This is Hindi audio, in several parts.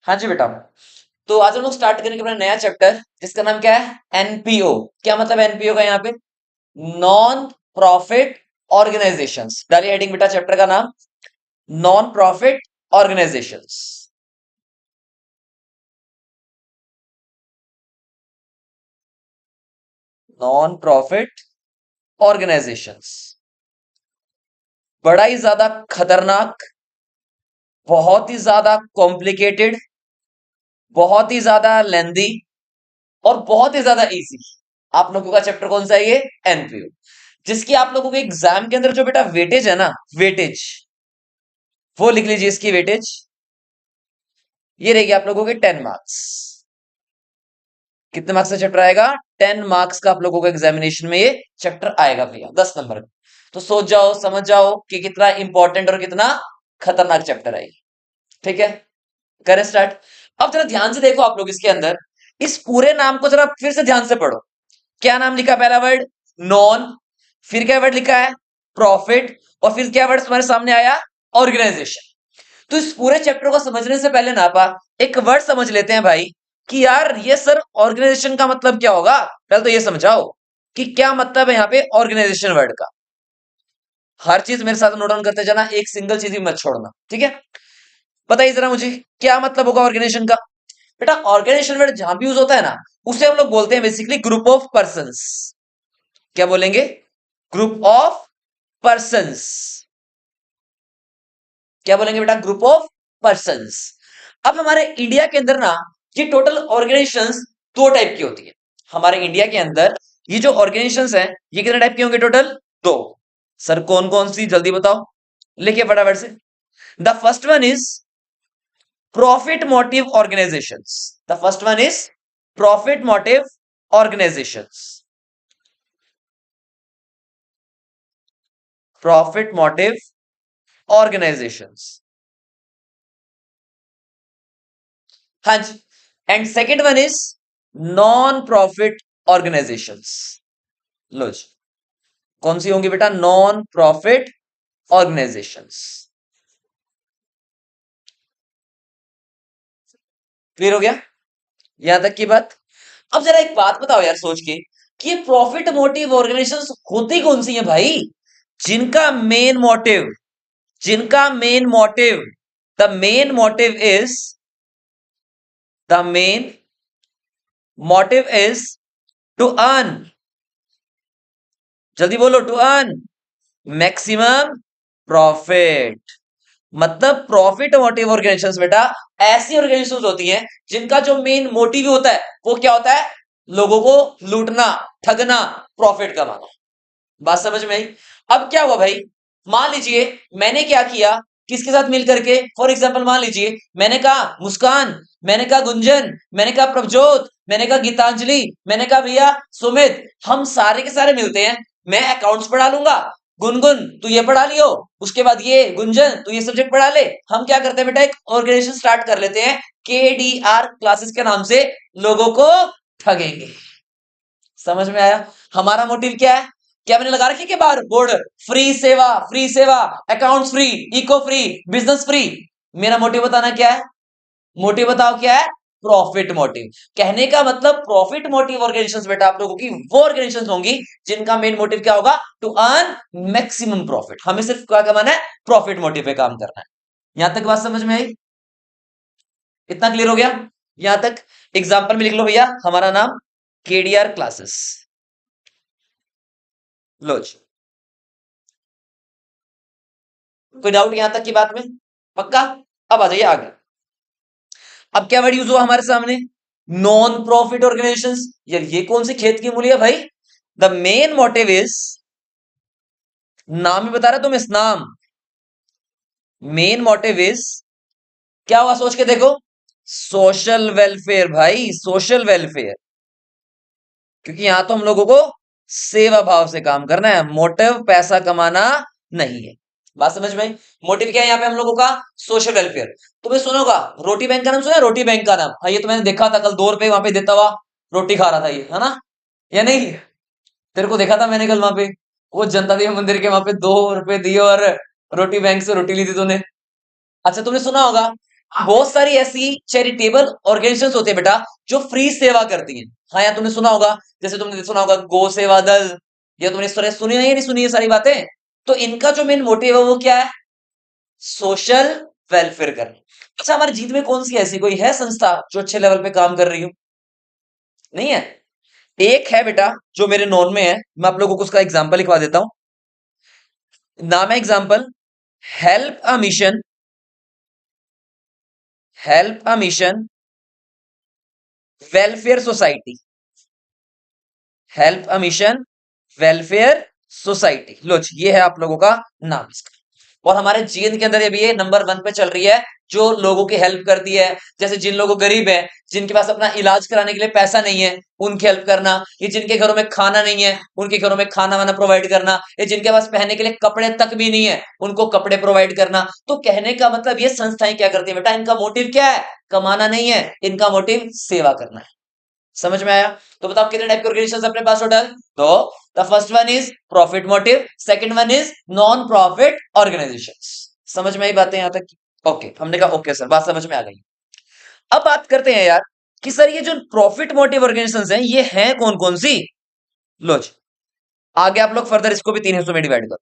हाँ जी बेटा। तो आज हम लोग स्टार्ट करेंगे अपना नया चैप्टर जिसका नाम क्या है? एनपीओ। क्या मतलब एनपीओ का यहाँ पे? Non profit organisations. डालिए हेडिंग बेटा चैप्टर का नाम, non profit organisations. Non profit organisations बड़ा ही ज्यादा खतरनाक, बहुत ही ज्यादा कॉम्प्लिकेटेड, बहुत ही ज्यादा लेंदी और बहुत ही ज्यादा इजी। आप लोगों का चैप्टर कौन सा है ये? एनपीओ। जिसकी आप लोगों के एग्जाम के अंदर जो बेटा वेटेज है ना, वेटेज, वो लिख लीजिए। इसकी वेटेज ये रहेगी आप लोगों के 10 मार्क्स। कितने मार्क्स का चैप्टर आएगा? 10 मार्क्स का आप लोगों को एग्जामिनेशन में ये चैप्टर आएगा भैया, 10 नंबर का। तो सोच जाओ, समझ जाओ कि कितना इंपॉर्टेंट और कितना खतरनाक चैप्टर है ये। ठीक है, करें स्टार्ट। अब जरा ध्यान से देखो आप लोग इसके अंदर, इस पूरे नाम को जरा फिर से ध्यान से पढ़ो। क्या नाम लिखा? पहला वर्ड नॉन, फिर क्या वर्ड लिखा है? प्रॉफिट, और फिर क्या वर्ड तुम्हारे सामने आया? ऑर्गेनाइजेशन। तो इस पूरे चैप्टर को समझने से पहले ना पा एक वर्ड समझ लेते हैं भाई, कि यार ये सर ऑर्गेनाइजेशन का मतलब क्या होगा। पहले तो ये समझाओ कि क्या मतलब है यहाँ पे ऑर्गेनाइजेशन वर्ड का। हर चीज मेरे साथ नोट डाउन करते जाना, एक सिंगल चीज भी मत छोड़ना, ठीक है? बताइए जरा मुझे, क्या मतलब होगा ऑर्गेनाइजेशन का? बेटा ऑर्गेनाइजेशन वर्ड जहां भी यूज होता है ना, उसे हम लोग बोलते हैं बेसिकली ग्रुप ऑफ पर्संस। क्या बोलेंगे? Group of persons. क्या बोलेंगे बेटा? Group of persons. अब हमारे इंडिया के अंदर ना, ये टोटल ऑर्गेनाइजेशंस दो टाइप की होती है। हमारे इंडिया के अंदर ये जो ऑर्गेनाइजेशंस हैं, ये कितने टाइप के होंगे टोटल? दो। सर कौन कौन सी, जल्दी बताओ, लिखिए फटाफट से। The first one is profit motive organisations. The first one is profit motive organisations. Profit motive organisations. हाँ जी। And second one is non profit organisations. लो जी, कौन सी होंगी बेटा? Non profit organisations. क्लियर हो गया यहां तक की बात? अब जरा एक बात बताओ यार सोच के, कि ये प्रॉफिट मोटिव ऑर्गेनाइजेशंस होती कौन सी है भाई? जिनका मेन मोटिव, जिनका main motive, the main motive is, the main motive is to earn, जल्दी बोलो, टू अर्न मैक्सिमम प्रॉफिट। मतलब प्रॉफिट मोटिव ऑर्गेनाइजेशंस बेटा ऐसी ऑर्गेनाइजेशंस होती हैं जिनका जो मेन मोटिव होता है वो क्या होता है? लोगों को लूटना, ठगना, प्रॉफिट कमाना। बात समझ में आई? अब क्या हुआ भाई, मान लीजिए मैंने क्या किया, किसके साथ मिल करके, फॉर एग्जाम्पल मान लीजिए मैंने कहा मुस्कान, मैंने कहा गुंजन, मैंने कहा प्रभजोत, मैंने कहा गीतांजलि, मैंने कहा भैया सुमित, हम सारे के सारे मिलते हैं, मैं अकाउंट्स पढ़ा लूंगा, गुनगुन तू ये पढ़ा लियो, उसके बाद ये गुंजन तू ये सब्जेक्ट पढ़ा ले। हम क्या करते हैं बेटा, एक ऑर्गेनाइजेशन स्टार्ट कर लेते हैं, KDR क्लासेस के नाम से, लोगों को ठगेंगे। समझ में आया? हमारा मोटिव क्या है? क्या मैंने लगा रखी है बाहर बोर्ड? फ्री सेवा, फ्री सेवा, accounts free, eco free, business free. मेरा मोटिव बताना क्या है? मोटिव बताओ क्या है? Profit motive. कहने का मतलब प्रॉफिट मोटिव ऑर्गेनाइजेशंस बेटा आप लोगों की वो ऑर्गेनाइजेशंस होंगी जिनका मेन मोटिव क्या होगा? To earn maximum profit. हमें सिर्फ क्या कमाना है? प्रॉफिट मोटिव पे काम करना है। यहां तक बात समझ में आई? इतना क्लियर हो गया यहां तक? एग्जाम्पल में लिख लो भैया, हमारा नाम KDR क्लासेस। लो जी, कोई डाउट यहां तक की बात में? पक्का? अब आ जाइए आगे। अब क्या वर्ड यूज हुआ हमारे सामने? Non profit organisations. यार ये कौन सी खेत की मूली है भाई? द मेन मोटिव इज, नाम ही बता रहा तुम इस नाम, मेन मोटिव इज, क्या होगा सोच के देखो? सोशल वेलफेयर भाई, सोशल वेलफेयर। क्योंकि यहां तो हम लोगों को सेवा भाव से काम करना है, मोटिव पैसा कमाना नहीं है। बात समझ में? मोटिव क्या है यहाँ पे हम लोगों का? Social welfare. तुम्हें सुनोगा रोटी बैंक का नाम सुना है? रोटी बैंक का नाम, हाँ ये तो मैंने देखा था कल, 2 रुपए वहां पे देता हुआ रोटी खा रहा था ये, है ना? या नहीं? तेरे को देखा था मैंने कल वहां पे, वो जनता देवी मंदिर के वहां पे 2 रुपए दिए और रोटी बैंक से रोटी ली थी तूने। अच्छा तुमने सुना होगा, बहुत सारी ऐसी चैरिटेबल ऑर्गेनाइजेशंस होती है बेटा जो फ्री सेवा करती हैं। हाँ यार तुमने सुना होगा, जैसे तुमने सुना होगा गो सेवा दल, या तुमने इस तरह सुनी है या नहीं सुनी है सारी बातें। तो इनका जो मेन मोटिव है वो क्या है? सोशल वेलफेयर करना। अच्छा हमारे जीत में कौन सी ऐसी कोई है संस्था जो अच्छे लेवल पे काम कर रही हो? नहीं है। एक है बेटा जो मेरे नॉन में है, मैं आप लोगों को उसका एग्जांपल लिखवा देता हूं। नाम है example, help a mission, help a mission welfare society, help a mission welfare society. लो जी, ये है आप लोगों का नाम इसका। और हमारे जीएन के अंदर ये भी है, नंबर 1 पे चल रही है, जो लोगों की हेल्प करती है। जैसे जिन लोगों गरीब है, जिनके पास अपना इलाज कराने के लिए पैसा नहीं है, उनकी हेल्प करना। ये जिनके घरों में खाना नहीं है, उनके घरों में खाना वाना प्रोवाइड करना। ये जिनके पास पहनने के लिए कपड़े तक भी नहीं है, उनको कपड़े प्रोवाइड करना। तो कहने का मतलब ये संस्थाएं क्या करती है बेटा, इनका मोटिव क्या है? कमाना नहीं है, इनका मोटिव सेवा करना है। समझ में आया? तो बताओ कितने टाइप के ऑर्गेनाइजेशन अपने पास टोटल? तो the first one is profit motive, second one is non profit organisations. समझ में आई बातें यहां तक? ओके, हमने कहा ओके सर, बात समझ में आ गई। अब बात करते हैं यार कि सर ये जो प्रॉफिट मोटिव ऑर्गेनाइजेशंस हैं ये हैं कौन कौन सी? लो जी, आगे आप लोग फर्दर इसको भी 3 हिस्सों में डिवाइड करो।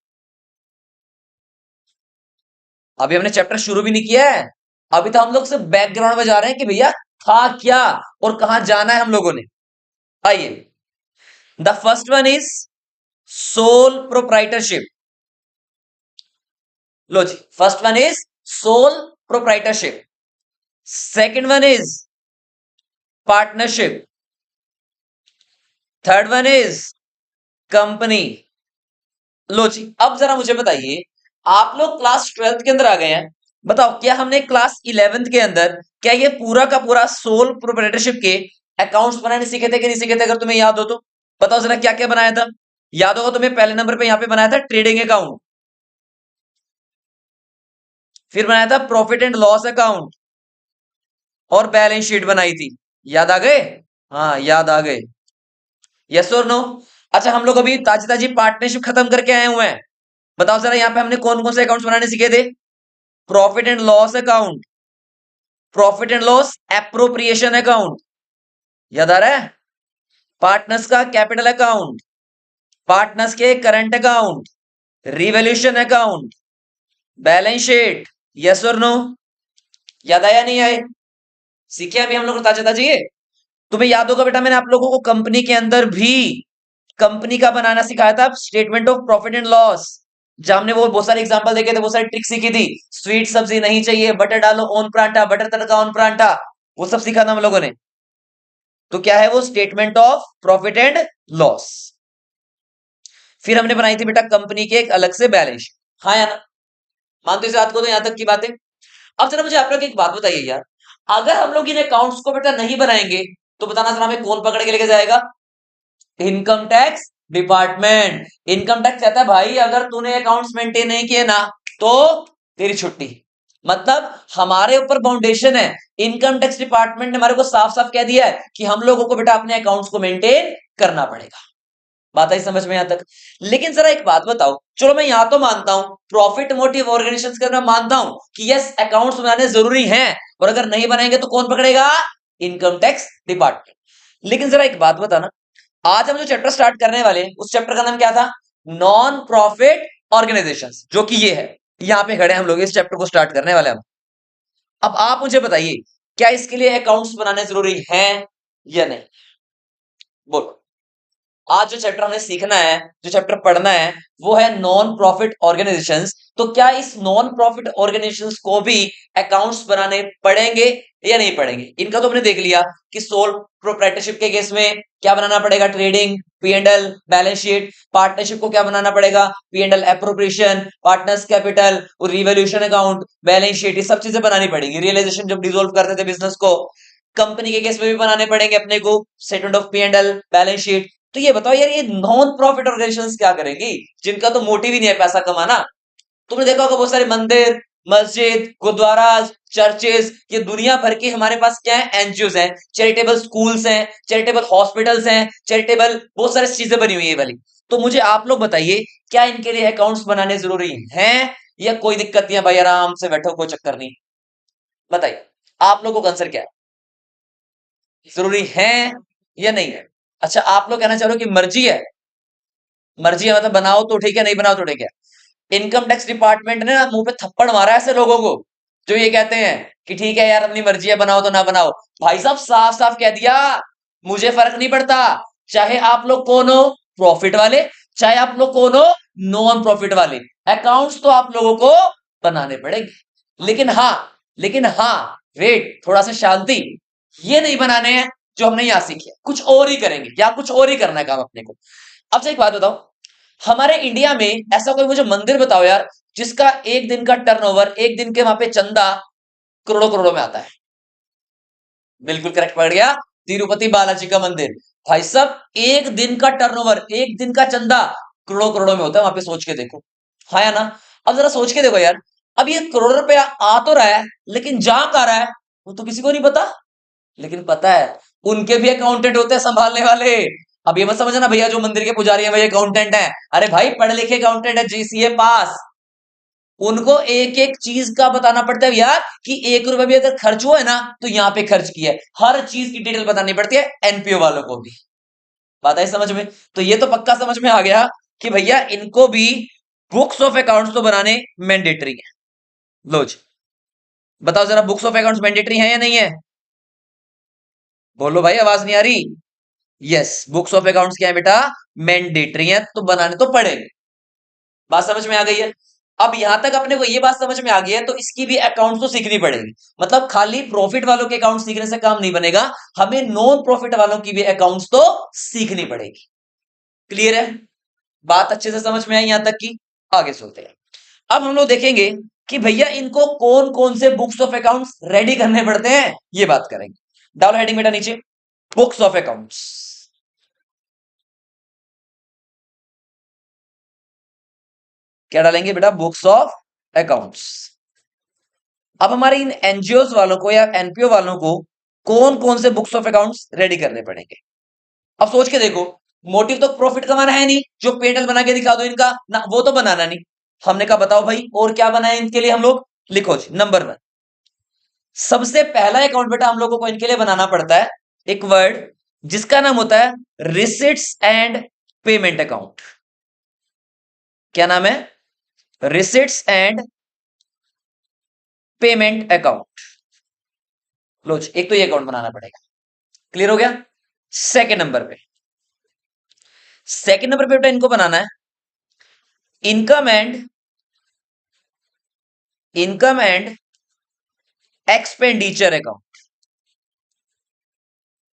अभी हमने चैप्टर शुरू भी नहीं किया है, अभी तो हम लोग सिर्फ बैकग्राउंड में जा रहे हैं कि भैया था क्या और कहां जाना है हम लोगों ने। आइए, the first one is sole proprietorship. लो जी, first one is sole proprietorship, second one is partnership, third one is company. लो जी, अब जरा मुझे बताइए, आप लोग क्लास 12th के अंदर आ गए हैं, बताओ क्या हमने क्लास 11th के अंदर क्या ये पूरा का पूरा सोल प्रोप्राइटरशिप के अकाउंट्स बनाने सीखे थे कि नहीं सीखे थे? अगर तुम्हें याद हो तो बताओ जरा, क्या क्या बनाया था? याद होगा तुम्हें, पहले नंबर पे यहां पे बनाया था ट्रेडिंग अकाउंट, फिर बनाया था प्रॉफिट एंड लॉस अकाउंट, और बैलेंस शीट बनाई थी। याद आ गए? हाँ याद आ गए। यस और नो? अच्छा हम लोग अभी ताजी ताजी पार्टनरशिप खत्म करके आए हुए हैं, बताओ जरा यहाँ पे हमने कौन कौन से अकाउंट्स बनाने सीखे थे? Profit and loss account, profit and loss appropriation account, याद आ रहा है? पार्टनर्स का कैपिटल अकाउंट, पार्टनर्स के current account, revolution account, balance sheet. Yes और नो? याद आया नहीं आए? सीखे अभी हम लोग ताजा ताजा ये। तुम्हें याद होगा बेटा, मैंने आप लोगों को कंपनी के अंदर भी कंपनी का बनाना सिखाया था, statement of profit and loss, जहां हमने वो बहुत सारे एग्जांपल देखे थे, बहुत सारी ट्रिक सीखी थी। स्वीट सब्जी नहीं चाहिए, बटर डालो on paratha, butter tadka on paratha, वो सब सीखा था हम लोगों ने। तो क्या है वो? Statement of profit and loss. फिर हमने बनाई थी बेटा कंपनी के एक अलग से बैलेंस शीट। हाँ या ना? मानते हो इस बात को? तो यहां तक की बातें। अब जरा मुझे आप लोग एक बात बताइए यार, अगर हम लोग इन अकाउंट्स को बेटा नहीं बनाएंगे तो बताना जरा, हमें कौन पकड़ के लेके जाएगा? Income tax department. Income tax कहता है भाई अगर तूने अकाउंट्स मेंटेन नहीं किए ना तो तेरी छुट्टी। मतलब हमारे ऊपर बाउंडेशन है, इनकम टैक्स डिपार्टमेंट ने हमारे को साफ साफ कह दिया है कि हम लोगों को बेटा अपने अकाउंट्स को मेंटेन करना पड़ेगा। बात आई समझ में यहां तक? लेकिन जरा एक बात बताओ, चलो मैं यहां तो मानता हूं प्रॉफिट मोटिव ऑर्गेनाइजेशंस के अंदर, मानता हूं कि यस अकाउंट्स बनाने जरूरी हैं, और अगर नहीं बनाएंगे तो कौन पकड़ेगा? Income tax department. लेकिन जरा एक बात बताना, आज हम जो चैप्टर स्टार्ट करने वाले हैं उस चैप्टर का नाम क्या था? नॉन प्रॉफिट ऑर्गेनाइजेशंस, जो कि ये है, यहां पे खड़े हम लोग इस चैप्टर को स्टार्ट करने वाले हैं। अब आप मुझे बताइए, क्या इसके लिए अकाउंट्स बनाने जरूरी हैं या नहीं? बोलो। आज जो चैप्टर हमें सीखना है, जो चैप्टर पढ़ना है, वो है नॉन प्रॉफिट ऑर्गेनाइजेशंस। तो क्या इस नॉन प्रॉफिट ऑर्गेनाइजेशंस को भी अकाउंट्स बनाने पड़ेंगे या नहीं पड़ेंगे? इनका तो हमने देख लिया कि सोल प्रोप्राइटरशिप के केस में क्या बनाना पड़ेगा? Trading, P and L, balance sheet. Partnership को क्या बनाना पड़ेगा? P and L, appropriation, partners capital, revolution account, balance sheet, ये सब चीजें बनानी पड़ेगी। रियलाइजेशन जब डिसॉल्व करते थे बिजनेस को, कंपनी के केस में भी बनाने पड़ेंगे अपने को, statement of P and L, balance sheet. तो ये बताओ यार, ये नॉन प्रॉफिट ऑर्गेनाइजेशंस क्या करेंगी जिनका तो मोटिव ही नहीं है पैसा कमाना? तुमने देखा होगा बहुत सारे मंदिर, मस्जिद, गुरुद्वारा, चर्चेस, ये दुनिया भर के हमारे पास क्या है? एनजीओस हैं, चैरिटेबल स्कूल्स हैं, चैरिटेबल हॉस्पिटल्स हैं, चैरिटेबल बहुत सारी चीजें बनी हुई है वाली। तो मुझे आप लोग बताइए, क्या इनके लिए अकाउंट्स बनाने जरूरी हैं या कोई दिक्कत नहीं है भाई, आराम से बैठो, कोई चक्कर नहीं? बताइए आप लोगों का आंसर क्या है? जरूरी है या नहीं है? अच्छा आप लोग कहना चाह रहे हो कि मर्जी है। मर्जी है मतलब बनाओ तो ठीक है, नहीं बनाओ तो ठीक है। इनकम टैक्स डिपार्टमेंट ने ना मुंह पे थप्पड़ मारा है ऐसे लोगों को जो ये कहते हैं कि ठीक है यार अपनी मर्जी है, बनाओ तो ना बनाओ। भाई साहब साफ साफ कह दिया, मुझे फर्क नहीं पड़ता चाहे आप लोग कौन हो, प्रॉफिट वाले, चाहे आप लोग कौन हो, नॉन प्रॉफिट वाले, अकाउंट्स तो आप लोगों को बनाने पड़ेंगे। लेकिन हाँ वेट, थोड़ा सा शांति। ये नहीं बनाने हैं जो हमने यहां सीखे, कुछ और ही करेंगे या कुछ और ही करना है काम अपने को। अब से एक बात बताओ, हमारे इंडिया में ऐसा कोई मुझे मंदिर बताओ यार जिसका एक दिन का टर्नओवर, एक दिन के वहां पे चंदा करोड़ों करोड़ों में आता है। बिल्कुल करेक्ट पकड़ गया, तिरुपति बालाजी का मंदिर। भाई साहब एक दिन का टर्नओवर, एक दिन का चंदा करोड़ों करोड़ों में होता है वहां पे, सोच के देखो। हाँ या ना? अब जरा सोच के देखो यार, अब ये करोड़ रुपया आ तो रहा है लेकिन जा कहाँ रहा है वो तो किसी को नहीं पता। लेकिन पता है उनके भी अकाउंटेंट होते हैं संभालने वाले। अब ये मत समझना भैया जो मंदिर के पुजारी हैं वही अकाउंटेंट हैं। अरे भाई पढ़े लिखे अकाउंटेंट है, जीसीए पास। उनको एक एक चीज का बताना पड़ता है यार कि 1 रुपए भी अगर खर्च हुआ है ना तो यहाँ पे खर्च किया है, हर चीज की डिटेल बतानी पड़ती है एनपीओ वालों को भी। बात आई समझ में? तो ये तो पक्का समझ में आ गया कि भैया इनको भी बुक्स ऑफ अकाउंट्स तो बनाने मैंडेटरी है। लो जी, बताओ जरा बुक्स ऑफ अकाउंट्स मैंडेटरी है या नहीं है? बोलो भाई, आवाज नहीं आ रही। यस, बुक्स ऑफ अकाउंट्स क्या है बेटा? मैंडेटरी है, तो बनाने तो पड़ेंगे। बात समझ में आ गई है? अब यहां तक अपने को ये बात समझ में आ गई है तो इसकी भी अकाउंट तो सीखनी पड़ेगी। मतलब खाली प्रॉफिट वालों के अकाउंट सीखने से काम नहीं बनेगा, हमें नॉन प्रॉफिट वालों की भी अकाउंट्स तो सीखनी पड़ेगी। क्लियर है? बात अच्छे से समझ में आई यहां तक की? आगे चलते हैं। अब हम लोग देखेंगे कि भैया इनको कौन कौन से बुक्स ऑफ अकाउंट्स रेडी करने पड़ते हैं, ये बात करेंगे। डाउन हेडिंग बेटा नीचे, बुक्स ऑफ अकाउंट्स। क्या डालेंगे बेटा? Books of accounts. अब हमारे इन एनजीओ वालों को या एनपीओ वालों को कौन कौन से बुक्स ऑफ अकाउंट्स रेडी करने पड़ेंगे? अब सोच के देखो, मोटिव तो प्रॉफिट कमाना है नहीं, जो पेंडल बना के दिखा दो इनका ना, वो तो बनाना नहीं। हमने कहा बताओ भाई और क्या बनाए इनके लिए हम लोग? लिखो जी, नंबर 1, सबसे पहला अकाउंट बेटा हम लोगों को इनके लिए बनाना पड़ता है, एक वर्ड जिसका नाम होता है रिसिट्स एंड पेमेंट अकाउंट। क्या नाम है? Receipts and payment account. लो जी, एक तो ये अकाउंट बनाना पड़ेगा। क्लियर हो गया? सेकंड नंबर पे, सेकंड नंबर पे बेटा इनको बनाना है इनकम एंड एक्सपेंडिचर अकाउंट।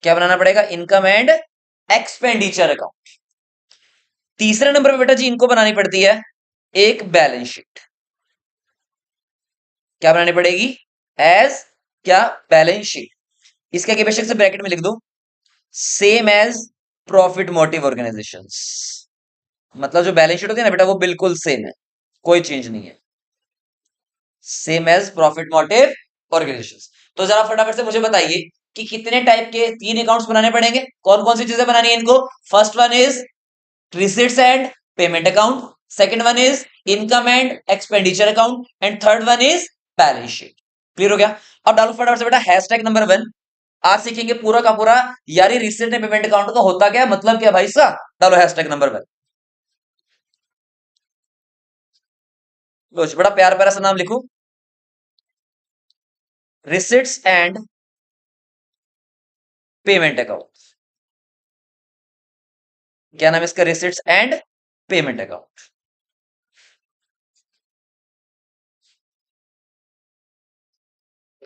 क्या बनाना पड़ेगा? Income and expenditure account. तीसरे नंबर पे बेटा जी इनको बनानी पड़ती है एक बैलेंस शीट। क्या बनानी पड़ेगी? एज क्या? Balance sheet. इसके आगे बेशक से ब्रैकेट में लिख दो, same as profit motive organisations. मतलब जो बैलेंस शीट होती है ना बेटा वो बिल्कुल सेम है, कोई चेंज नहीं है, same as profit motive organisations. तो जरा फटाफट से मुझे बताइए कि कितने टाइप के 3 अकाउंट्स बनाने पड़ेंगे, कौन कौन सी चीजें बनानी है इनको? First one is receipts and payment account, second one is income and expenditure account, and third one is balance sheet। Clear हो गया? अब डालो फटाफट से बेटा हैशटैग नंबर 1। आज सीखेंगे पूरा का पूरा यार ये रिसीट एंड पेमेंट अकाउंट का होता क्या, मतलब क्या भाई साहब। डालो हैशटैग नंबर 1। लो जी, बड़ा प्यार प्यारा सा नाम लिखो, रिसिट्स एंड पेमेंट अकाउंट। क्या नाम है इसका? Receipts and payment account.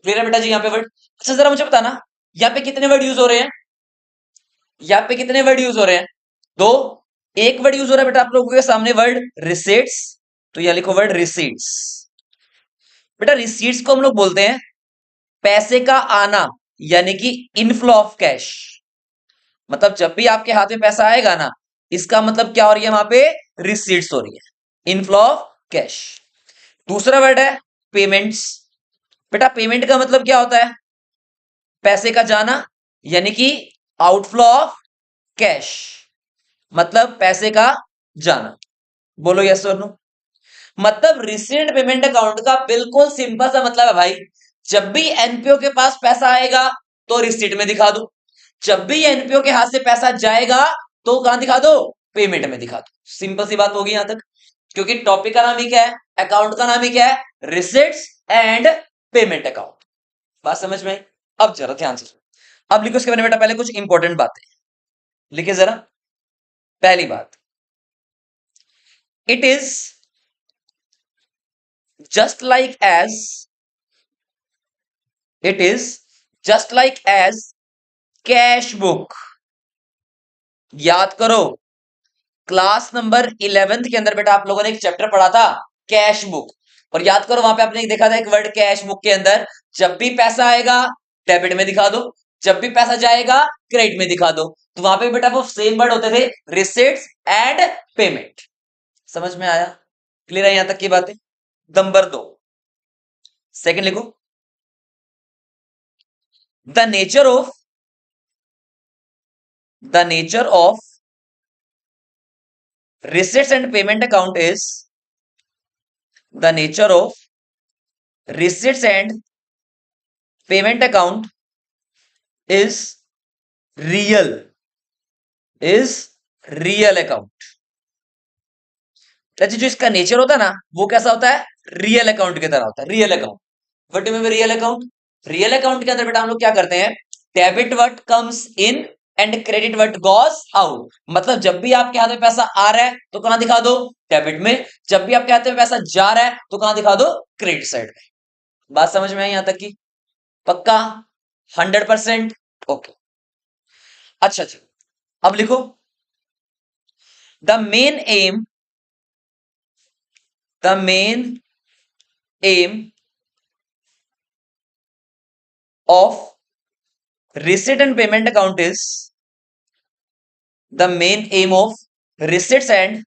Clear है बेटा जी यहाँ पे वर्ड? अच्छा जरा मुझे बताना यहाँ पे कितने वर्ड यूज हो रहे हैं? यहाँ पे कितने वर्ड यूज हो रहे हैं? दो। एक वर्ड यूज हो रहा है बेटा आप लोगों के सामने, वर्ड रिसीट्स। तो यह लिखो वर्ड रिसीट्स। बेटा रिसीट्स को हम लोग बोलते हैं पैसे का आना, यानी कि इनफ्लो ऑफ कैश। मतलब जब भी आपके हाथ में पैसा आएगा ना, इसका मतलब क्या हो रही है वहां पे? रिसीट्स हो रही है, इनफ्लो ऑफ कैश। दूसरा वर्ड है पेमेंट्स। बेटा पेमेंट का मतलब क्या होता है? पैसे का जाना, यानी कि आउटफ्लो ऑफ कैश, मतलब पैसे का जाना। बोलो यस और नो। मतलब रिसेंट पेमेंट अकाउंट का बिल्कुल सिंपल सा मतलब है भाई, जब भी एनपीओ के पास पैसा आएगा तो रिसीट में दिखा दो, जब भी एनपीओ के हाथ से पैसा जाएगा तो कहां दिखा दो, पेमेंट में दिखा दो। सिंपल सी बात होगी यहां तक, क्योंकि टॉपिक का नाम ही क्या है, अकाउंट का नाम ही क्या है, रिसिट्स एंड पेमेंट अकाउंट। बात समझ में आई? अब जरा ध्यान से सुनो। अब लिखो इसके बारे में बेटा पहले कुछ इंपॉर्टेंट बातें लिखे जरा। पहली बात, it is just like as, it is just like as cash book. याद करो, क्लास नंबर 11th के अंदर बेटा आप लोगों ने एक चैप्टर पढ़ा था कैश बुक, और याद करो वहां पे आपने देखा था एक वर्ड कैश बुक के अंदर, जब भी पैसा आएगा डेबिट में दिखा दो, जब भी पैसा जाएगा क्रेडिट में दिखा दो। तो वहां पे बेटा वो सेम वर्ड होते थे, रिसिट्स एंड पेमेंट। समझ में आया? क्लियर है यहां तक की बातें? नंबर 2, सेकंड लिखो, the nature of, the nature of receipts and payment account is, the nature of receipts and payment account is real, is real account। जो इसका नेचर होता है ना वो कैसा होता है, रियल अकाउंट की तरह होता है, real account. What do mean real account? Real account के अंदर बेटा हम लोग क्या करते हैं, debit what comes in and credit what goes out. मतलब जब भी आपके हाथ में पैसा आ रहा है तो कहां दिखा दो, डेबिट में, जब भी आपके हाथ में पैसा जा रहा है तो कहां दिखा दो, क्रेडिट साइड में। बात समझ में आई यहां तक की? पक्का? 100%? ओके। अच्छा जी, अब लिखो, the main M, the main M of receipt and payment account is, the main aim of receipts and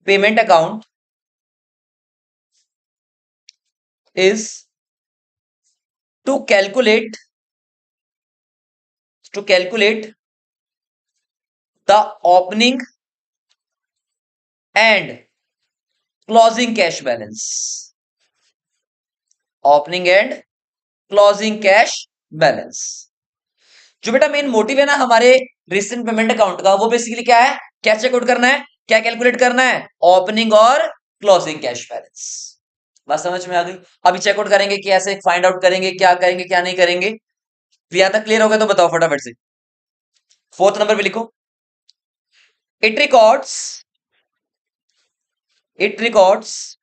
payment account is to calculate, to calculate the opening and closing cash balance, opening and closing cash balance। जो बेटा मेन मोटिव है ना हमारे रिसेंट पेमेंट अकाउंट का, वो बेसिकली क्या है, क्या चेकआउट करना है, क्या कैलकुलेट करना है, ओपनिंग और क्लोजिंग कैश बैलेंस। बात समझ में आ गई? अभी चेकआउट करेंगे कि ऐसे फाइंड आउट करेंगे, क्या करेंगे क्या नहीं करेंगे। तो यहां तक क्लियर हो गया तो बताओ फटाफट से। फोर्थ नंबर पे लिखो, it records, it records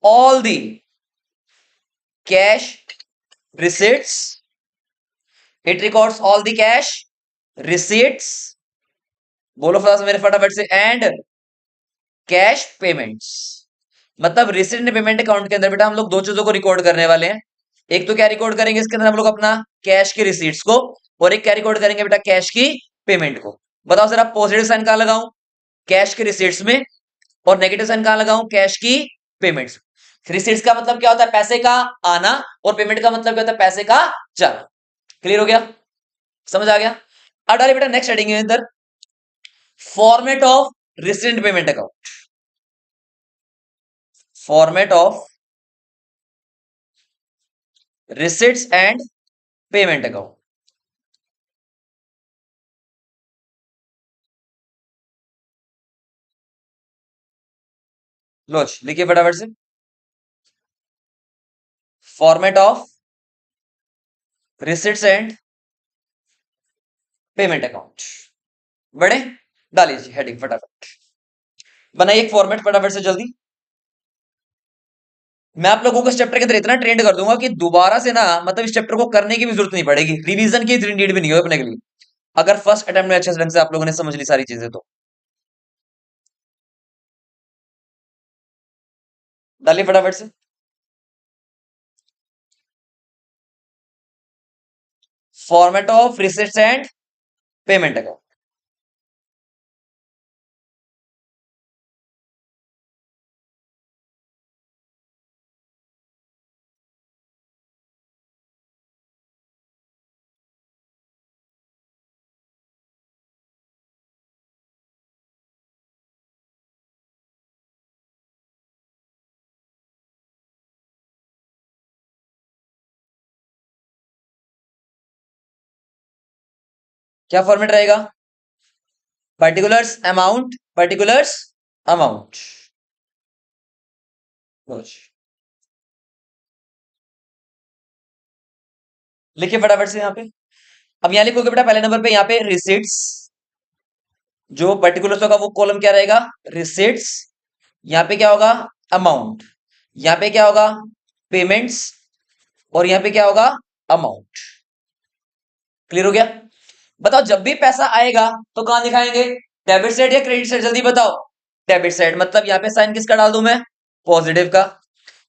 all the cash receipts, it records all the cash receipts, बोलो मेरे फटाफट से, एंड कैश पेमेंट्स। मतलब रिसीट पेमेंट अकाउंट के अंदर बेटा हम लोग दो चीजों को रिकॉर्ड करने वाले हैं। एक तो क्या रिकॉर्ड करेंगे इसके अंदर हम लोग अपना कैश की रिसीट्स को, और एक क्या रिकॉर्ड करेंगे बेटा, कैश की पेमेंट को। बताओ सर, आप पॉजिटिव साइन कहां लगाऊं, कैश की रिसीट्स में, और नेगेटिव साइन कहां लगाऊं, कैश की पेमेंट्स। रिसीट्स का मतलब क्या होता है, पैसे का आना, और पेमेंट का मतलब क्या होता है, पैसे का जाना। क्लियर हो गया? समझ आ गया? अब डालिए बेटा नेक्स्ट हेडिंग है इधर, format of receipt payment account, format of receipts and payment account। लो लिखिए फटाफट से, format of receipts and payment account. बड़े डालिए जी हेडिंग फटाफट, बनाइए एक फॉर्मेट फटाफट से जल्दी। मैं आप लोगों को इस चैप्टर के अंदर इतना ट्रेंड कर दूंगा कि दोबारा से ना, मतलब इस चैप्टर को करने की भी जरूरत नहीं पड़ेगी, रिवीजन की नीड भी नहीं हो अपने के लिए, अगर फर्स्ट अटेम्प्ट में अच्छे ढंग से आप लोगों ने समझ ली सारी चीजें तो। डालिए फटाफट से, format of receipts and payment account. क्या फॉर्मेट रहेगा? Particulars amount. लिखिए फटाफट से यहाँ पे। अब यहाँ लिखोगे बेटा पहले नंबर पे यहाँ पे रिसीट्स, जो पर्टिकुलर्स होगा वो कॉलम क्या रहेगा? रिसीट्स। यहाँ पे क्या होगा? अमाउंट। यहाँ पे क्या होगा? पेमेंट्स। और यहाँ पे क्या होगा? अमाउंट। क्लियर हो गया? बताओ जब भी पैसा आएगा तो कहां दिखाएंगे? डेबिट साइड या क्रेडिट साइड? जल्दी बताओ। डेबिट साइड, मतलब यहाँ पे साइन किसका डाल दूं मैं? पॉजिटिव का।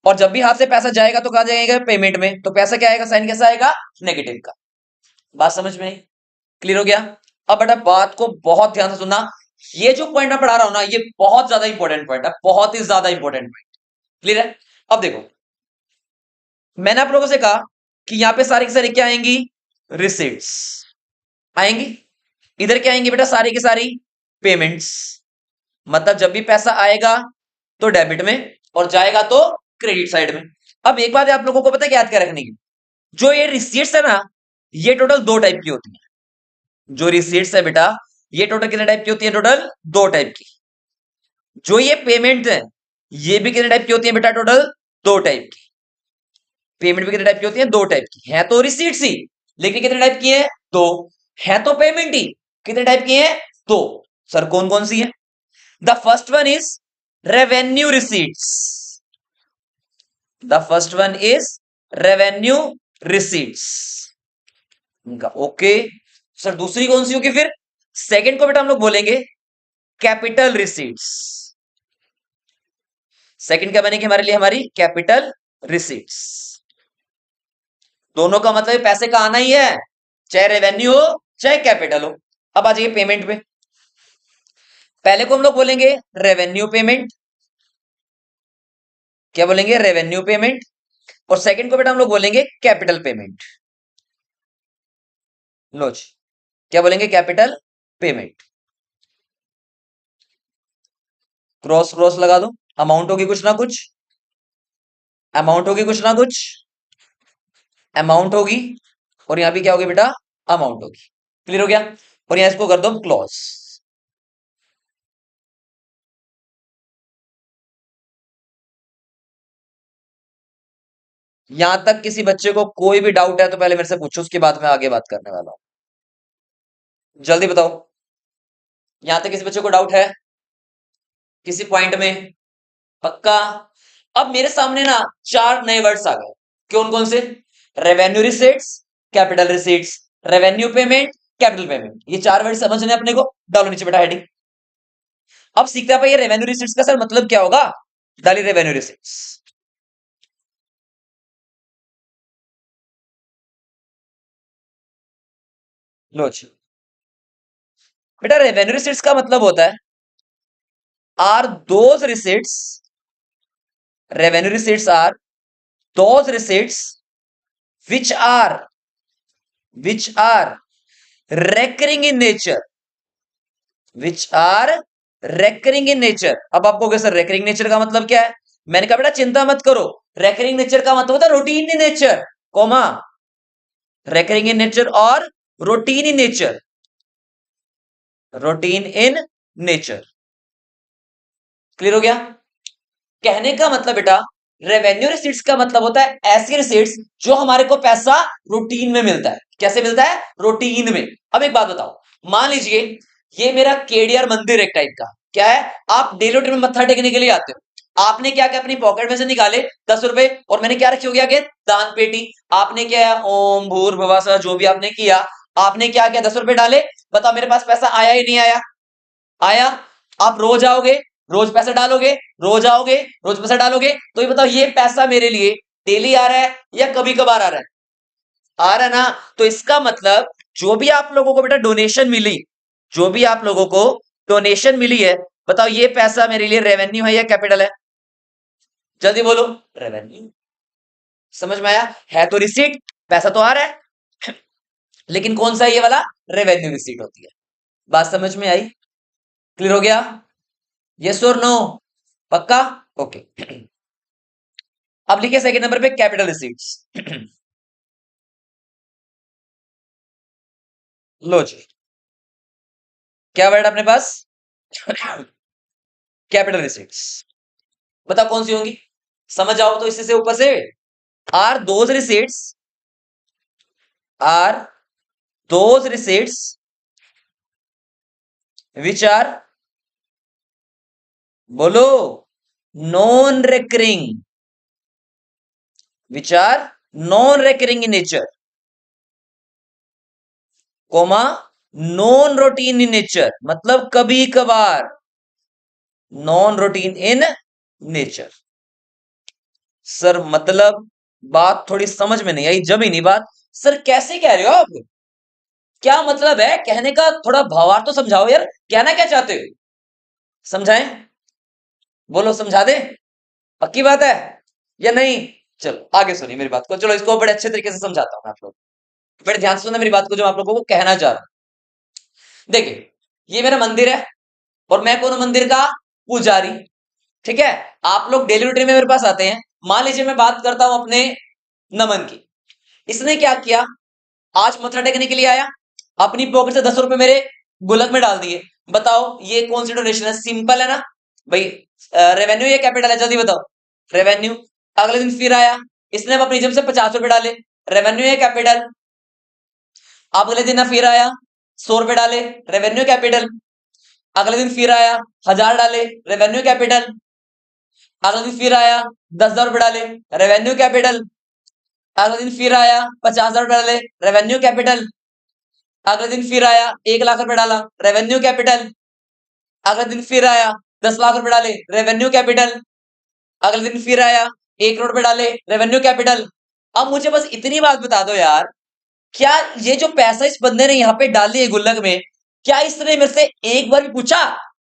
और जब भी हाथ से पैसा जाएगा तो कहां जाएगा? पेमेंट में। तो पैसा क्या आएगा? साइन कैसा आएगा? नेगेटिव का। बात समझ में आई? क्लियर हो गया? अब बेटा बात को बहुत ध्यान से सुनना। ये जो पॉइंट मैं पढ़ा रहा हूं ना, ये बहुत ज्यादा इंपॉर्टेंट पॉइंट है, बहुत ही ज्यादा इंपॉर्टेंट पॉइंट। क्लियर है? अब देखो, मैंने आप लोगों से कहा कि यहां पे सारी की सारी क्या आएंगी? रिसीट्स आएंगी। इधर क्या आएंगी बेटा? सारी की सारी पेमेंट्स। मतलब जब भी पैसा आएगा तो डेबिट में, और जाएगा तो क्रेडिट साइड में। अब एक बात आप लोगों को पता है क्या याद क्या रखनी है? जो ये रिसीट्स है ना, ये टोटल दो टाइप की होती है। जो रिसीट्स है बेटा, ये टोटल कितने टाइप की होती है? टोटल दो टाइप की। जो ये पेमेंट है, ये भी कितने टाइप की होती है बेटा? टोटल दो टाइप की। पेमेंट भी कितने टाइप की होती है? दो टाइप की है। तो रिसीट्स ही, लेकिन कितने टाइप की है? दो। है तो पेमेंट ही, कितने टाइप की है? दो। सर कौन कौन सी है? The first one is revenue receipts. The first one is revenue receipts. उनका ओके। सर दूसरी कौन सी होगी फिर? सेकंड को बेटा हम लोग बोलेंगे कैपिटल रिसीट्स। सेकंड क्या बनेगी हमारे लिए? हमारी कैपिटल रिसीट्स। दोनों का मतलब पैसे का आना ही है, चाहे रेवेन्यू हो चाहे कैपिटल हो। अब आ जाइए पेमेंट पे। पहले को हम लोग बोलेंगे रेवेन्यू पेमेंट। क्या बोलेंगे? Revenue payment. और सेकंड को बेटा हम लोग बोलेंगे कैपिटल पेमेंट। लो जी, क्या बोलेंगे? Capital payment. क्रॉस क्रॉस लगा दो। अमाउंट होगी कुछ ना कुछ, अमाउंट होगी कुछ ना कुछ, अमाउंट होगी। और यहां भी क्या होगी बेटा? अमाउंट होगी। क्लियर हो गया? और यहां इसको कर दो क्लॉज। यहां तक किसी बच्चे को कोई भी डाउट है तो पहले मेरे से पूछो, उसके बाद मैं आगे बात करने वाला हूं। जल्दी बताओ। यहां तक किसी बच्चे को डाउट है किसी पॉइंट में? पक्का? अब मेरे सामने ना चार नए वर्ड्स आ गए। कौन कौन से? Revenue receipts, capital receipts, revenue payment, capital payment. ये चार वर्ड समझने अपने को। डालो नीचे बेटा हेडिंग। अब सीखते हैं भाई ये रेवेन्यू रिसीट्स का सर मतलब क्या होगा। डाली रेवेन्यू रिसीट्स। लो जी, बेटा रेवेन्यू रिसीट्स का मतलब होता है are those receipts, revenue receipts are those receipts which are which are recurring in nature, which are recurring in nature। अब आप कहोगे सर recurring nature का मतलब क्या है? मैंने कहा बेटा चिंता मत करो, recurring nature का मतलब होता है routine in nature, comma recurring in nature और routine in nature, routine in nature। Clear हो गया? कहने का मतलब बेटा रेवेन्यू रिसीट्स का मतलब होता है ऐसी रिसीट्स जो हमारे को पैसा रूटीन में मिलता है। कैसे मिलता है? रूटीन में। अब एक बात बताओ, मान लीजिए ये मेरा केडीआर मंदिर एक टाइप का क्या है, आप डेली रूटीन में मत्था टेकने के लिए आते हो। आपने क्या किया? अपनी पॉकेट में से निकाले 10 रुपए, और मैंने क्या रखी होगी आगे? दान पेटी। आपने क्या है? ओम भूर्भुवः स्वः, जो भी आपने किया, आपने क्या किया? 10 रुपए डाले। बताओ मेरे पास पैसा आया ही नहीं आया? आया। आप रोज आओगे, रोज पैसा डालोगे, रोज आओगे, रोज पैसा डालोगे, तो ये बताओ ये पैसा मेरे लिए डेली आ रहा है या कभी कभार आ रहा है? आ रहा है ना? तो इसका मतलब जो भी आप लोगों को बेटा डोनेशन मिली, जो भी आप लोगों को डोनेशन मिली है, बताओ ये पैसा मेरे लिए रेवेन्यू है या कैपिटल है? जल्दी बोलो। रेवेन्यू। समझ में आया? है तो रिसीट, पैसा तो आ रहा है, लेकिन कौन सा ये वाला? रेवेन्यू रिसीट होती है। बात समझ में आई? क्लियर हो गया? यस और नो? पक्का? ओके। अब लिखिए सेकंड नंबर पे कैपिटल रिसीट्स। लो जी, क्या वर्ड अपने पास? Capital receipts. बताओ कौन सी होंगी? समझ आओ तो इसी से ऊपर से, are those receipts, are those receipts which are, बोलो, non recurring, which are non recurring in nature, comma non routine in nature, मतलब कभी कभार, non routine in nature. Sir मतलब बात थोड़ी समझ में नहीं आई, जब ही नहीं बात। सर कैसे कह रहे हो आप? क्या मतलब है कहने का? थोड़ा भावार्थ तो समझाओ यार, कहना क्या चाहते हो? समझाएं, बोलो, समझा दे? पक्की बात है या नहीं? चलो आगे सुनिए मेरी बात को, चलो इसको बड़े अच्छे तरीके से समझाता हूं मैं आप लोग। बड़े ध्यान से सुनना मेरी बात को, जो आप लोगों को कहना चाह रहा हूं। देखिए, ये मेरा मंदिर है और मैं कौन हूं? मंदिर का पुजारी। ठीक है, आप लोग डेली रूटीन में मेरे पास आते हैं। मान लीजिए मैं बात करता हूं अपने नमन की। इसने क्या किया? आज मथुरा टेकने के लिए आया, अपनी पॉकेट से 10 रुपए मेरे गुल्लक में डाल दिए। बताओ ये कौन सी डोनेशन है? सिंपल है ना भाई। रेवेन्यू या कैपिटल है? जल्दी बताओ। रेवेन्यू। अगले दिन फिर आया, इसने अपनी जेब से 50 रुपए डाले। रेवेन्यू या कैपिटल? अगले दिन फिर आया, 100 रुपए डाले। Revenue capital? अगले दिन फिर आया, 1000 डाले। Revenue capital? अगले दिन फिर आया, 10,000 रुपए डाले। Revenue capital? अगले दिन फिर आया, 50,000 डाले। Revenue capital? अगले दिन फिर आया, 1,00,000 रुपए डाला। Revenue capital? अगले दिन फिर आया, 10,00,000 रुपए डाले। Revenue capital? अगले दिन फिर आया, 1 करोड़ रुपए डाले। Revenue capital? अब मुझे बस इतनी बात बता दो यार, क्या ये जो पैसा इस बंदे ने यहाँ पे डाल दिया गुल्लक में, क्या इसने मेरे से एक बार भी पूछा,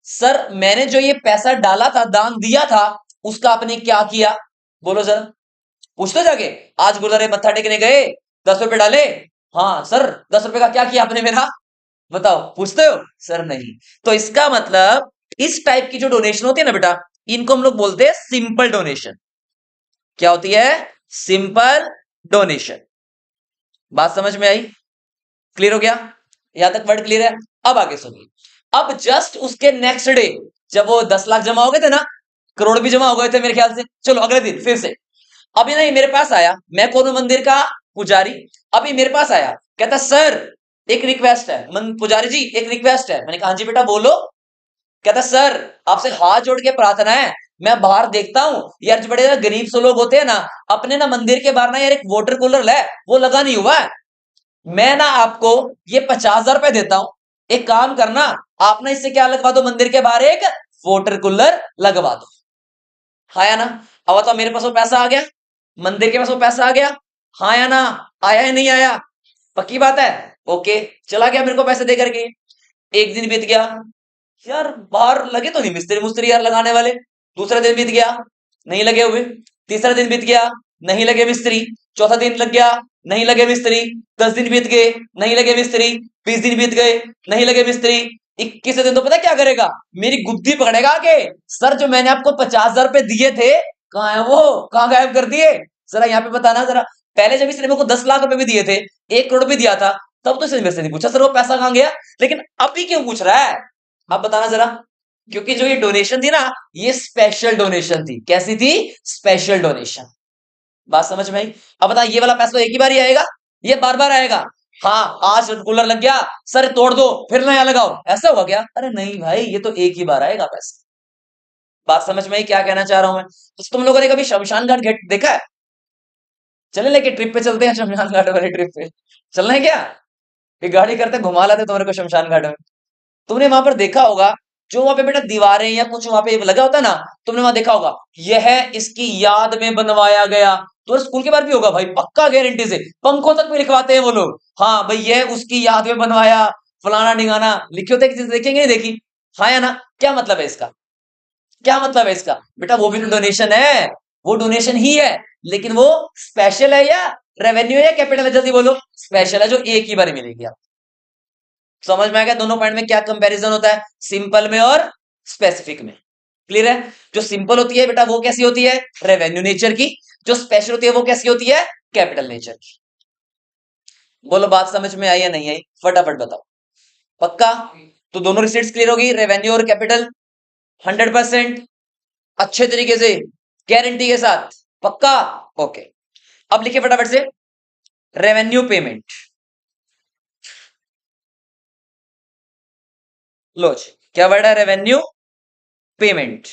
सर मैंने जो ये पैसा डाला था, दान दिया था, उसका आपने क्या किया? बोलो जरा, पूछते जाके। आज गुरुद्वारे मत्था टेकने गए, 10 रुपए डाले। हाँ सर, 10 रुपए का क्या किया आपने मेरा? बताओ, पूछते हो? सर नहीं। तो इसका मतलब इस टाइप की जो डोनेशन होती है ना बेटा, इनको हम लोग बोलते हैं सिंपल डोनेशन। क्या होती है? Simple donation. बात समझ में आई? क्लियर हो गया? यहां तक वर्ड क्लियर है? अब आगे सुनिए। अब जस्ट उसके नेक्स्ट डे, जब वो 10 लाख जमा हो गए थे ना, करोड़ भी जमा हो गए थे मेरे ख्याल से, चलो अगले दिन फिर से अभी नहीं मेरे पास आया, मैं कौन हूं? मंदिर का पुजारी। अभी मेरे पास आया, कहता सर एक रिक्वेस्ट है। पुजारी जी एक रिक्वेस्ट है। मैंने कहा हाँ जी बेटा बोलो। कहता सर आपसे हाथ जोड़ के प्रार्थना है, मैं बाहर देखता हूं यार, जो बड़े गरीब से लोग होते हैं ना, अपने ना मंदिर के बाहर ना यार एक वाटर कूलर है, वो लगा नहीं हुआ है। मैं ना आपको ये 50,000 रुपए देता हूं, एक काम करना, आप ना इससे क्या लगवा दो, मंदिर के बाहर एक वाटर कूलर लगवा दो। हाँ या ना? अब बताओ, मेरे पास वो पैसा आ गया, मंदिर के पास वो पैसा आ गया। हाँ या ना? आया है नहीं आया? पक्की बात है? ओके, चला गया मेरे को पैसे दे करके। एक दिन बीत गया, यार बाहर लगे तो नहीं मिस्त्री मुस्त्री यार लगाने वाले। दूसरा दिन बीत गया, नहीं लगे हुए। तीसरा दिन बीत गया, नहीं लगे मिस्त्री। चौथा दिन लग गया, नहीं लगे मिस्त्री। 10 दिन बीत गए, नहीं लगे मिस्त्री। 20 दिन बीत गए, नहीं लगे मिस्त्री। 21वें दिन तो पता क्या करेगा? मेरी गुद्दी पकड़ेगा आके, सर जो मैंने आपको 50,000 रुपए दिए थे, कहाँ है वो? कहाँ गायब कर दिए? जरा यहाँ पे बताना जरा। पहले जब इसने मेरे को 10 लाख रुपए भी दिए थे, 1 करोड़ भी दिया था, तब तो इसने मेरे से नहीं पूछा सर वो पैसा कहाँ गया, लेकिन अभी क्यों पूछ रहा है? आप बताना जरा। क्योंकि जो ये डोनेशन थी ना, ये स्पेशल डोनेशन थी। कैसी थी? Special donation. बात समझ में आई? अब बता, ये वाला पैसा तो एक ही बार ही आएगा, ये बार बार आएगा? हाँ, आज कूलर लग गया, सर तोड़ दो फिर नया लगाओ, ऐसा होगा क्या? अरे नहीं भाई, ये तो एक ही बार आएगा पैसा। बात समझ में आई क्या कहना चाह रहा हूं मैं? तो तुम लोगों ने कभी शमशान घाट देखा है? चले लेके ट्रिप पे चलते हैं, शमशान घाट वाले ट्रिप पे चलना है क्या? ये गाड़ी करते घुमा लाते तुम्हारे को शमशान घाट में। तुमने वहां पर देखा होगा, जो वहां पे बेटा दीवारें या कुछ वहां पे लगा होता है ना, तुमने वहां देखा होगा, यह इसकी याद में बनवाया गया। तो स्कूल के बाहर भी होगा भाई, पक्का गारंटी से, पंखों तक भी लिखवाते हैं वो लोग। हाँ भाई, यह उसकी याद में बनवाया, फलाना ढिंगाना लिखे होते हैं, देखेंगे नहीं देखी? हाँ या ना? क्या मतलब है इसका? क्या मतलब है इसका? बेटा वो भी तो डोनेशन है, वो डोनेशन ही है, लेकिन वो स्पेशल है या रेवेन्यू है या कैपिटल है? जल्दी बोलो। स्पेशल है, जो एक ही बार मिलेगी। आप समझ में आ गया दोनों पॉइंट में क्या कंपैरिजन होता है, सिंपल में और स्पेसिफिक में? क्लियर है? जो सिंपल होती है बेटा वो कैसी होती है? रेवेन्यू नेचर की। जो स्पेशल होती है वो कैसी होती है? कैपिटल नेचर की। बोलो बात समझ में आई या नहीं आई? फटाफट बताओ। पक्का? तो दोनों रिसीट्स क्लियर होगी, रेवेन्यू और कैपिटल 100% अच्छे तरीके से, गारंटी के साथ, पक्का। ओके, अब लिखिए फटाफट से रेवेन्यू पेमेंट। लो जी, क्या वर्ड है? Revenue payment.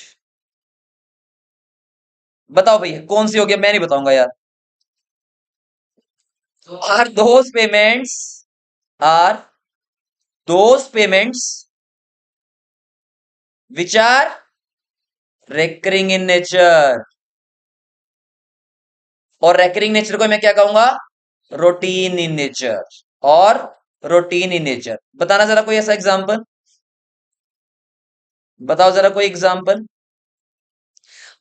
बताओ भैया कौन सी हो गया, मैं नहीं बताऊंगा यार। Are those payments, are those payments which are recurring in nature, और रेकरिंग नेचर को मैं क्या कहूंगा? रूटीन इन नेचर, और रूटीन इन नेचर। बताना जरा कोई ऐसा एग्जांपल, बताओ जरा कोई एग्जांपल।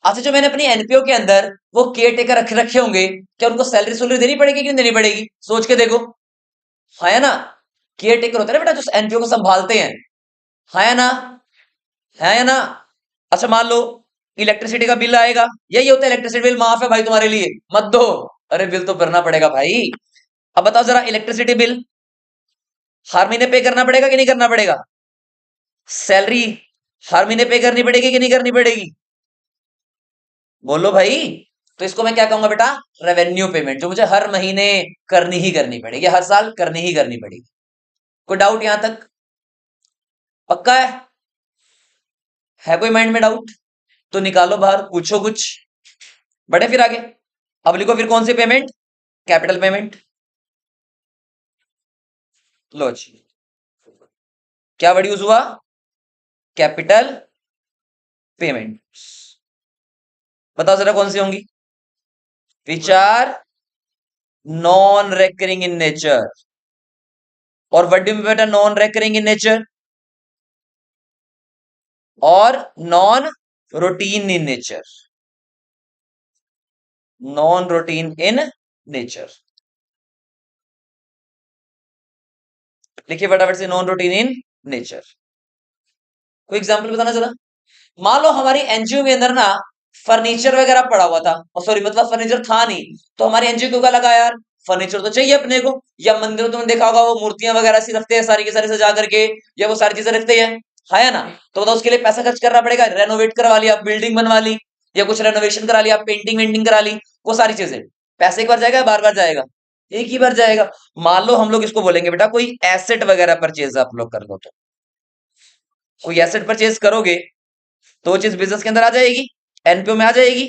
अच्छा, जो मैंने अपनी एनपीओ के अंदर वो केयर टेकर रखे रखे होंगे, क्या उनको सैलरी सैलरी देनी पड़ेगी कि नहीं देनी पड़ेगी? सोच के देखो। हाँ या ना? केयर टेकर होता है ना बेटा, जो एनपीओ को संभालते हैं। हाँ या ना? है या ना? अच्छा, मान लो इलेक्ट्रिसिटी का बिल आएगा, यही होता है इलेक्ट्रिसिटी बिल माफ है भाई तुम्हारे लिए, मत दो। अरे बिल तो भरना पड़ेगा भाई। अब बताओ जरा, इलेक्ट्रिसिटी बिल हर महीने पे करना पड़ेगा कि नहीं करना पड़ेगा? सैलरी हर महीने पे करनी पड़ेगी कि नहीं करनी पड़ेगी? बोलो भाई। तो इसको मैं क्या कहूंगा बेटा? रेवेन्यू पेमेंट, जो मुझे हर महीने करनी ही करनी पड़ेगी, हर साल करनी ही करनी पड़ेगी। कोई डाउट यहां तक? पक्का है कोई माइंड में डाउट? तो निकालो बाहर, पूछो कुछ, बढ़े फिर आगे। अब लिखो फिर कौन सी पेमेंट? Capital payment. लो जी, क्या वर्ड यूज हुआ? Capital payment. बताओ जरा कौन सी होंगी? Which are non recurring in nature. और व्हाट डू यू मीन बेटा नॉन रेकरिंग इन नेचर? और non routine in nature, non routine in nature. लिखिए फटाफट से, नॉन रूटीन इन नेचर। कोई एग्जांपल बताना जरा। मान लो हमारी एनजीओ के अंदर ना फर्नीचर वगैरह पड़ा हुआ था, और सॉरी मतलब फर्नीचर था नहीं, तो हमारी एनजीओ को क्या लगा यार, फर्नीचर तो चाहिए अपने को। या मंदिर में तुमने देखा होगा वो मूर्तियां वगैरह सी रखते हैं सारी की सारी सजा करके, या वो सारी चीजें रखते हैं, है या ना? तो बताओ उसके लिए पैसा खर्च करना पड़ेगा, रेनोवेट करवा लिया, बिल्डिंग बनवा ली, या कुछ रेनोवेशन करा लिया, पेंटिंग वेंटिंग करा ली, वो सारी चीजें, पैसे एक बार जाएगा, बार बार जाएगा? एक ही बार जाएगा। मान लो हम लोग इसको बोलेंगे बेटा कोई एसेट वगैरह परचेज आप लोग कर लो, तो कोई एसेट परचेज करोगे तो वो चीज बिजनेस के अंदर आ जाएगी, एनपीओ में आ जाएगी,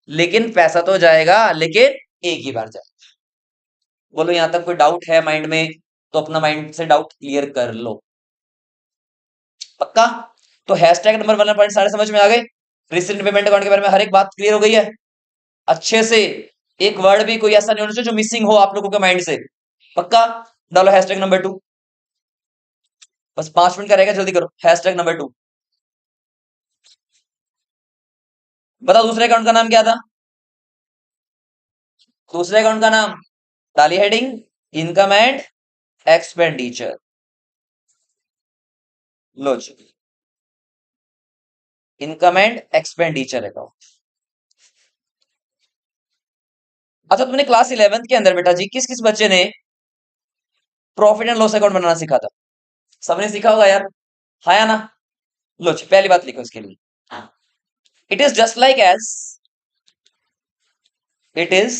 लेकिन पैसा तो जाएगा, लेकिन एक ही बार जाएगा। बोलो यहां तक कोई डाउट है माइंड में? तो अपना माइंड से डाउट क्लियर कर लो, पक्का। तो हैशटैग नंबर 1 पॉइंट सारे समझ में आ गए? रिसेंट पेमेंट अकाउंट के बारे में हर एक बात क्लियर हो गई है अच्छे से? एक वर्ड भी कोई ऐसा नहीं होना चाहिए जो मिसिंग हो आप लोगों के माइंड से, पक्का। डालो हैशटैग नंबर 2, बस 5 मिनट का रहेगा, जल्दी करो। हैशटैग नंबर 2, बताओ दूसरे अकाउंट का नाम क्या था? दूसरे अकाउंट का नाम डाली हेडिंग, इनकम एंड एक्सपेंडिचर। लो जी, इनकम एंड एक्सपेंडिचर अकाउंट। अच्छा, तुमने क्लास 11th के अंदर बेटा जी किस किस बच्चे ने प्रॉफिट एंड लॉस अकाउंट बनाना सीखा था? सबने सीखा होगा यार, हाँ या ना? लो जी, पहली बात लिखो इसके लिए, it is just like as, it is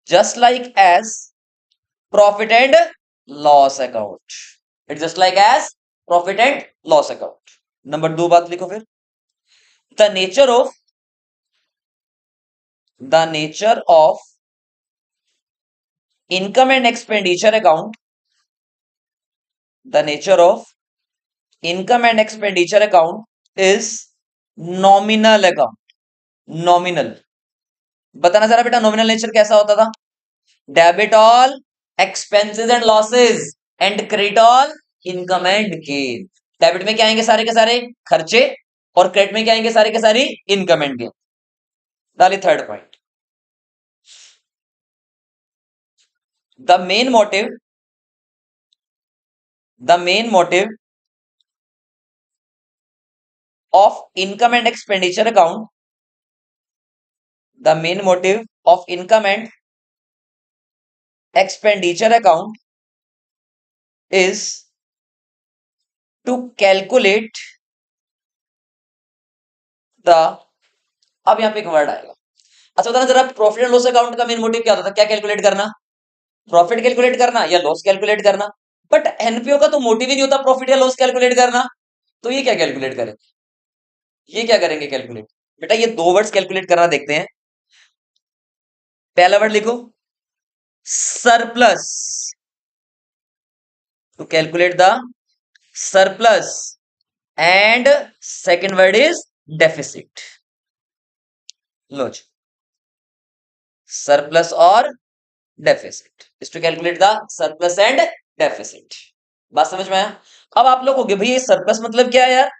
just like as profit and loss account. It just like as profit and loss account. Number 2 बात लिखो फिर, the nature of, the nature of income and expenditure account, the nature of income and expenditure account is nominal account. Nominal, बताना जरा बेटा नॉमिनल नेचर कैसा होता था? Debit all expenses and losses and credit all income and gain. Debit में क्या आएंगे सारे के सारे खर्चे, और क्रेडिट में क्या आएंगे सारे के सारी इनकम एंड गेन। डाली third point, the main motive, the main motive of income and expenditure account, the main motive of income and expenditure account is to calculate the, अब यहां पे एक वर्ड आएगा। अच्छा बताना जरा, प्रॉफिट एंड लॉस अकाउंट का मेन मोटिव क्या होता था? क्या कैलकुलेट करना? प्रॉफिट कैलकुलेट करना या लॉस कैलकुलेट करना। बट एनपीओ का तो मोटिव ही नहीं होता प्रॉफिट या लॉस कैलकुलेट करना। तो ये क्या कैलकुलेट करें? ये क्या करेंगे कैलकुलेट? बेटा ये दो वर्ड्स कैलकुलेट करना देखते हैं। पहला वर्ड लिखो surplus, to calculate the surplus, and second word is deficit. लो जी, सरप्लस और deficit is to calculate the surplus and deficit. बात समझ में आया? अब आप लोग हो भाई ये सरप्लस मतलब क्या है यार?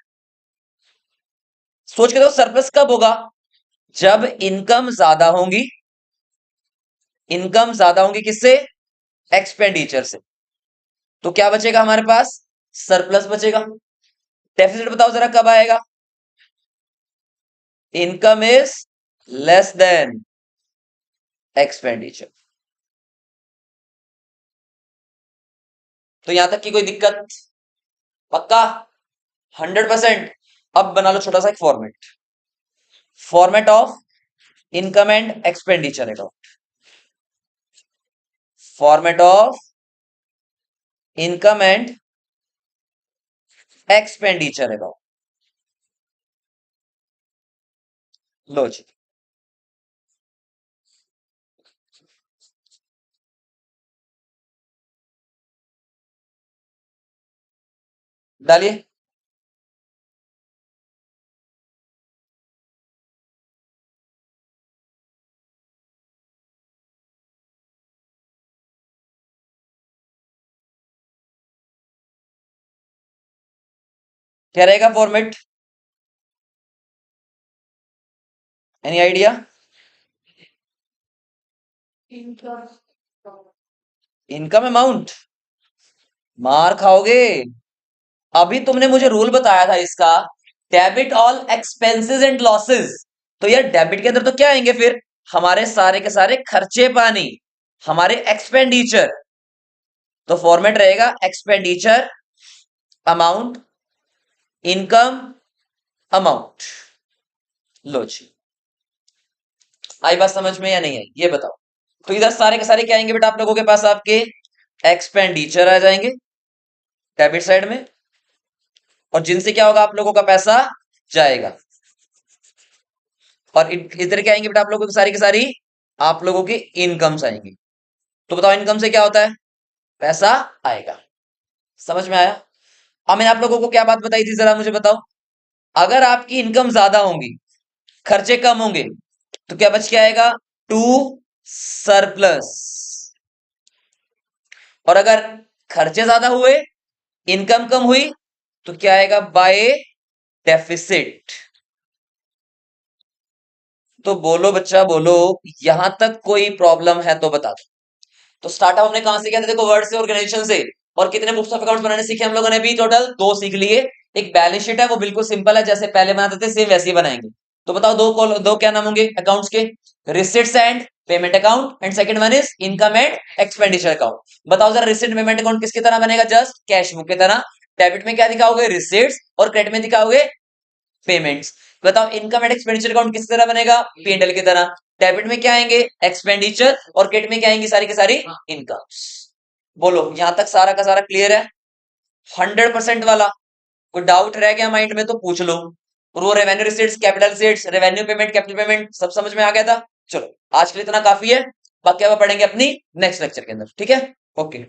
सोच के देखो सरप्लस कब होगा? जब इनकम ज्यादा होंगी। इनकम ज्यादा होंगी किससे? एक्सपेंडिचर से। तो क्या बचेगा हमारे पास? सरप्लस बचेगा। डेफिसिट बताओ जरा कब आएगा? Income is less than expenditure. तो यहां तक की कोई दिक्कत? पक्का? 100%। अब बना लो छोटा सा एक format, format of income and expenditure account. Format of income and expenditure account. लो जी, डालिए। क्या रहेगा format? Any idea? Income amount? मार खाओगे। अभी तुमने मुझे रूल बताया था इसका, debit all expenses and losses. तो यार डेबिट के अंदर तो क्या आएंगे फिर? हमारे सारे के सारे खर्चे पानी, हमारे एक्सपेंडिचर। तो फॉर्मेट रहेगा एक्सपेंडिचर अमाउंट, इनकम अमाउंट। लो जी, आई बात समझ में या नहीं आई ये बताओ। तो इधर सारे के सारे क्या आएंगे बेटा आप लोगों के पास? आपके एक्सपेंडिचर आ जाएंगे डेबिट साइड में, और जिनसे क्या होगा आप लोगों का पैसा जाएगा। और इधर क्या आएंगे बेटा आप लोगों की सारी की सारी? आप लोगों की इनकम्स आएंगी। तो बताओ इनकम से क्या होता है? पैसा आएगा। समझ में आया? अब मैंने आप लोगों को क्या बात बताई थी जरा मुझे बताओ। अगर आपकी इनकम ज्यादा होंगी, खर्चे कम होंगे, तो क्या बच के आएगा? To surplus. और अगर खर्चे ज्यादा हुए, इनकम कम हुई, तो क्या आएगा? By deficit. तो बोलो बच्चा बोलो, यहां तक कोई प्रॉब्लम है तो बता दो। तो स्टार्टअप हमने कहां से किया था? देखो वर्ड से, ऑर्गेनाइजेशन से। और कितने बुक्स ऑफ अकाउंट्स बनाने सीखे हम लोगों ने? भी टोटल दो सीख लिए। एक बैलेंस शीट है, वो बिल्कुल सिंपल है, जैसे पहले बनाते थे सेम वैसे ही बनाएंगे। तो बताओ दो क्या नाम होंगे अकाउंट्स के? Receipts and payment account, and second one is income and expenditure account. बताओ जरा रिसिट पेमेंट अकाउंट किसकी तरह बनेगा? जस्ट कैश बुक की तरह। डेबिट में क्या दिखाओगे? रिसिट्स, और क्रेडिट में दिखाओगे पेमेंट्स। बताओ इनकम एंड एक्सपेंडिचर अकाउंट किस तरह बनेगा? पीएनएल की तरह। डेबिट में क्या आएंगे? एक्सपेंडिचर, और क्रेडिट में क्या आएंगी? सारी की सारी इनकम्स। बोलो यहां तक सारा का सारा क्लियर है? 100% वाला? कोई डाउट रह गया माइंड में तो पूछ लो। और वो revenue receipts, capital receipts, revenue payment, capital payment सब समझ में आ गया था? चलो आज के लिए इतना काफी है, बाकी अब पढ़ेंगे अपनी नेक्स्ट लेक्चर के अंदर, ठीक है? ओके।